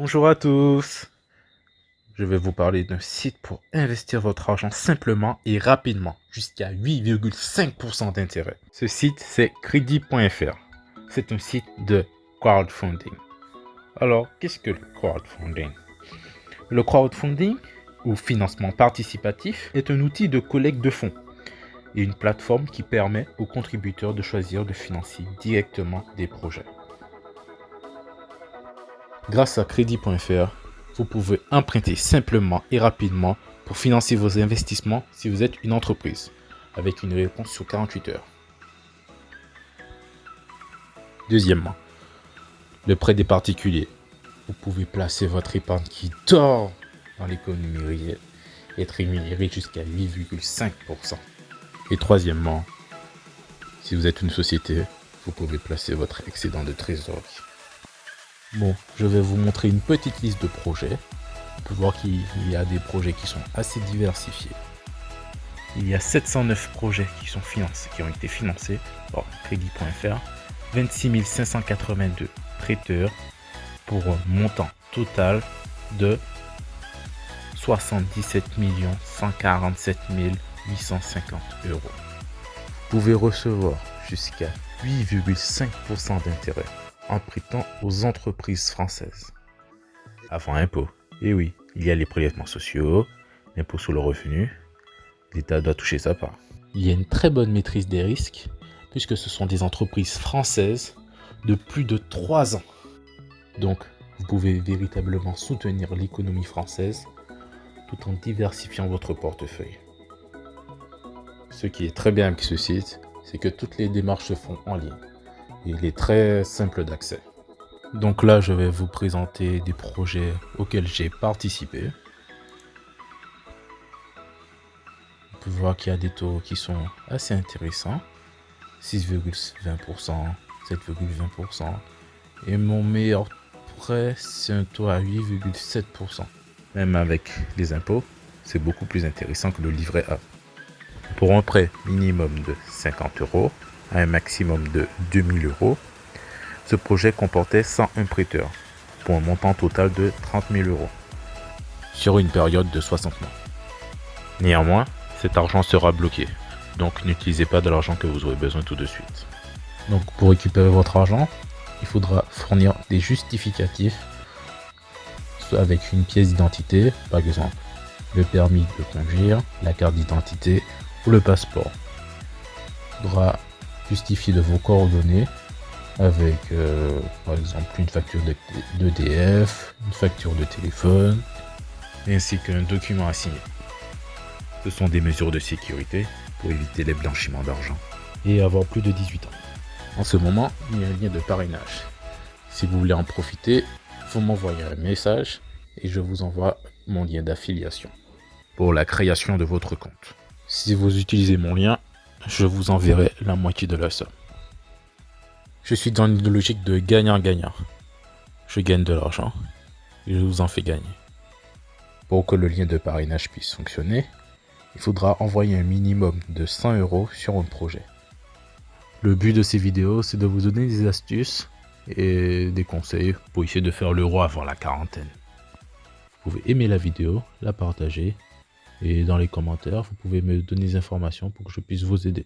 Bonjour à tous, je vais vous parler d'un site pour investir votre argent simplement et rapidement, jusqu'à 8,5% d'intérêt. Ce site, c'est Crédit.fr. C'est un site de crowdfunding. Alors, qu'est-ce que le crowdfunding? Le crowdfunding, ou financement participatif, est un outil de collecte de fonds et une plateforme qui permet aux contributeurs de choisir de financer directement des projets. Grâce à Crédit.fr, vous pouvez emprunter simplement et rapidement pour financer vos investissements si vous êtes une entreprise, avec une réponse sur 48 heures. Deuxièmement, le prêt des particuliers. Vous pouvez placer votre épargne qui dort dans l'économie réelle et être rémunéré jusqu'à 8,5%. Et troisièmement, si vous êtes une société, vous pouvez placer votre excédent de trésorerie. Bon, je vais vous montrer une petite liste de projets. On peut voir qu'il y a des projets qui sont assez diversifiés. Il y a 709 projets qui ont été financés par Crédit.fr, 26 582 prêteurs pour un montant total de 77 147 850 €. Vous pouvez recevoir jusqu'à 8,5% d'intérêt en prêtant aux entreprises françaises. Avant impôt. Et oui, il y a les prélèvements sociaux, l'impôt sur le revenu. L'État doit toucher sa part. Il y a une très bonne maîtrise des risques, puisque ce sont des entreprises françaises de plus de 3 ans. Donc, vous pouvez véritablement soutenir l'économie française tout en diversifiant votre portefeuille. Ce qui est très bien avec ce site, c'est que toutes les démarches se font en ligne. Et il est très simple d'accès. Donc là, je vais vous présenter des projets auxquels j'ai participé. On peut voir qu'il y a des taux qui sont assez intéressants. 6,20%, 7,20%. Et mon meilleur prêt, c'est un taux à 8,7%. Même avec les impôts, c'est beaucoup plus intéressant que le livret A. Pour un prêt minimum de 50 € à un maximum de 2000 €, ce projet comportait 101 prêteurs pour un montant total de 30 000 € sur une période de 60 mois. Néanmoins, cet argent sera bloqué, donc n'utilisez pas de l'argent que vous aurez besoin tout de suite. Donc pour récupérer votre argent, il faudra fournir des justificatifs avec une pièce d'identité, par exemple le permis de conduire, la carte d'identité ou le passeport. Il faudra justifier de vos coordonnées avec par exemple une facture d'EDF, une facture de téléphone, ainsi qu'un document à signer. Ce sont des mesures de sécurité pour éviter les blanchiments d'argent et avoir plus de 18 ans. En ce moment, il y a un lien de parrainage. Si vous voulez en profiter, vous m'envoyez un message et je vous envoie mon lien d'affiliation pour la création de votre compte. Si vous utilisez mon lien, je vous enverrai la moitié de la somme. Je suis dans une logique de gagnant-gagnant. Je gagne de l'argent et je vous en fais gagner. Pour que le lien de parrainage puisse fonctionner, il faudra envoyer un minimum de 100 € sur un projet. Le but de ces vidéos, c'est de vous donner des astuces et des conseils pour essayer de faire l'euro avant la quarantaine. Vous pouvez aimer la vidéo, la partager et dans les commentaires, vous pouvez me donner des informations pour que je puisse vous aider.